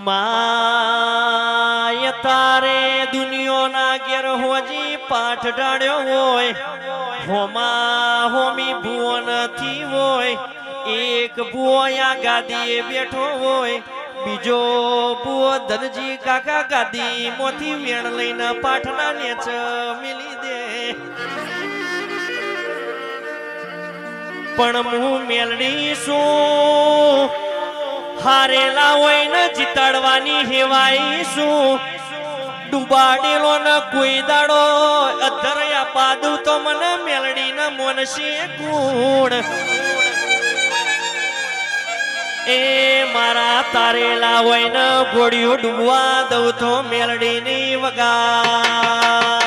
my તારે દુનિયાના ઘેર હોજી પાઠ ઢાળ્યો હોય હોમા હોમી ભૂવો નથી હોય એક ભૂવો આ ગાદીએ બેઠો હોય બીજો ભૂવો ધનજી કાકા ગાદી મોથી વેણ લઈને પાઠના નેચ મિલી દે પણ હું મેલડી છું હારેલા હોય ને જીતાડવાની હેવાઈ શું ડુબાડેલો ને કોઈ દાડો અધરયા પાદુ તો મને મેલડી ને મોનશે ગુણ એ મારા તારેલા હોય ને ગોળીઓ ડૂબવા દઉં તો મેલડી ની વગા